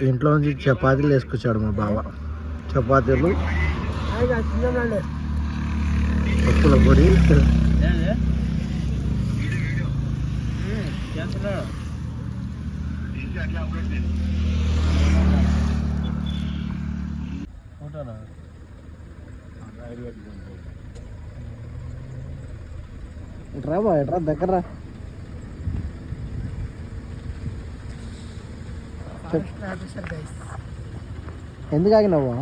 ఇంట్లో నుంచి చపాతీలు వేసుకొచ్చాడు మా బావ. చపాతీలు, పప్పుల పొడి. ఎట్రా బా, ఎట్రా దగ్గర. ఎందుకు ఆగినావు?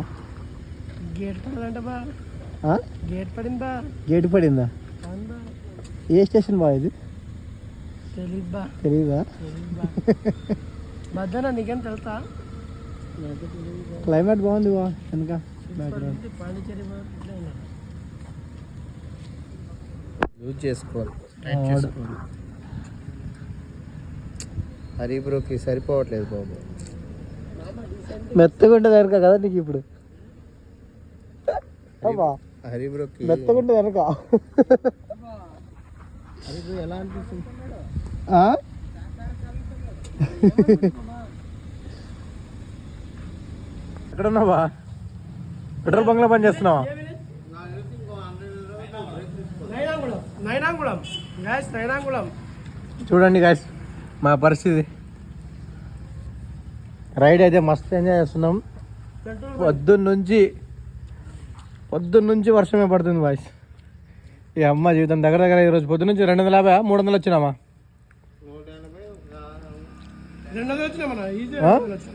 గేట్ పడిందంట బా. గేట్ పడిందా? గేట్ పడిందా? ఏ స్టేషన్ బా ఇది? తెలీదా? మధ్యాహ్నం నీకేం తెలుసా? క్లైమేట్ బాగుంది బా వెనక. యూజ్ చేసుకోవాలి. హరి బ్రోకి సరిపోవట్లేదు బాబు. మెత్తగుంటే వెనక కదా నీకు ఇప్పుడు. హరి బ్రోకి మెత్తగుంటే వెనక. హరి బ్రో ఎలా అనిపిస్తుంది? ఎక్కడున్నావా? పెట్రోల్ బంక్లో పని చేస్తున్నావా? చూడండి గాయస్ మా పరిస్థితి. రైడ్ అయితే మస్తు ఎంజాయ్ చేస్తున్నాం. పొద్దున్న నుంచి వర్షమే పడుతుంది బాయ్స్. ఈ అమ్మ జీవితం దగ్గర దగ్గర ఈరోజు పొద్దున్న నుంచి 250 300 వచ్చినామా?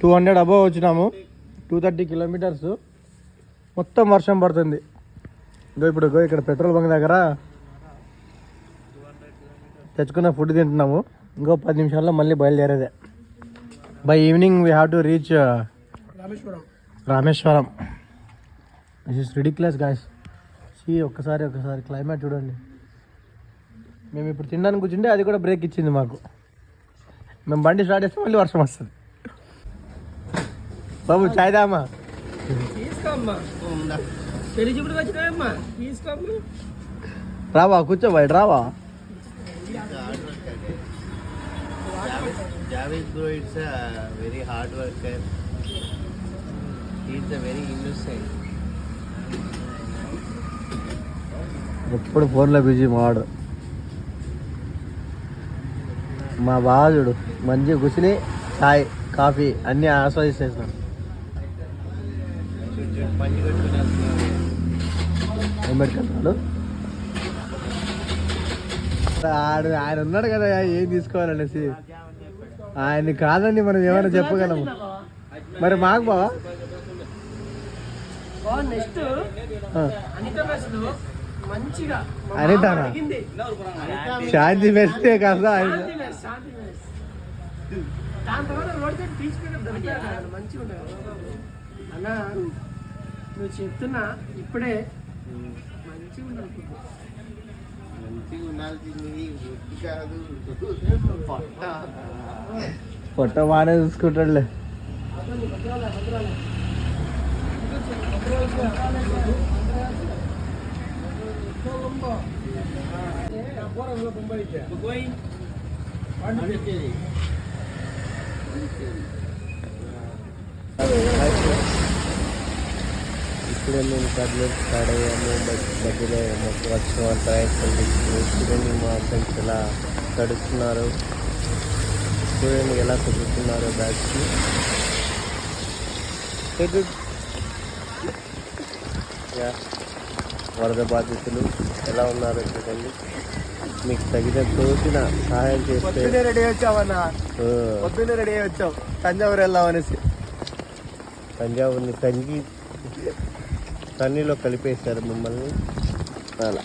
200 అబోవ్ వచ్చినాము. 230 కిలోమీటర్స్. మొత్తం వర్షం పడుతుంది. ఇప్పుడు ఇక్కడ పెట్రోల్ బంక్ దగ్గర తెచ్చుకున్న ఫుడ్ తింటున్నాము. ఇంకో 10 నిమిషాల్లో మళ్ళీ బయలుదేరేదే. By evening we have to reach Rameswaram. This is ridiculous guys. ఒక్కసారి క్లైమేట్ చూడండి. మేము ఇప్పుడు తినడానికి కూర్చుంటే అది కూడా బ్రేక్ ఇచ్చింది మాకు. మేము బండి స్టార్ట్ చేస్తే మళ్ళీ వర్షం వస్తుంది. బాబు చాయ్ దామా? రావా, కూర్చో బయట రావా. Javed bro, it's a very hard worker. He's a very innocent. ఎప్పుడు ఫోన్లో బిజీ మావాడు. మా బాజుడు మంచిగా కూర్చుని చాయ్ కాఫీ అన్నీ ఆస్వాదిస్తాను. ఏం పెట్టుకుంటున్నాడు ఆయన? ఉన్నాడు కదా ఏం తీసుకోవాలనేసి. ఆయన్ని కాదని మనం ఏమైనా చెప్పగలము. మరి మాకు బావా అనితానా శాంతి మెస్తే కదా. నువ్వు చెప్తున్నా ఇప్పుడే మంచిగా పొట్ట బాగానే చూసుకుంటాడులే. ఇప్పుడే మేము కర్నూలు స్టార్ట్ అయ్యాము. మధ్యలో మాకు వచ్చిన ట్రాక్టర్ చూడండి మా ఫ్రెండ్స్ ఎలా తడుస్తున్నారు. చూడండి ఎలా కుదురుతున్నారు బ్యాగ్కి. వరద బాధితులు ఎలా ఉన్నారో చూడండి. మీకు తగిన తోచిన సహాయం చేస్తే. రెడీ వచ్చావన్నా? పొద్దున్నే రెడీ వచ్చావు తంజావూరు వెళ్దామనేసి. తంజావూరుని కన్నీలో కలిపేశారు మమ్మల్ని అలా.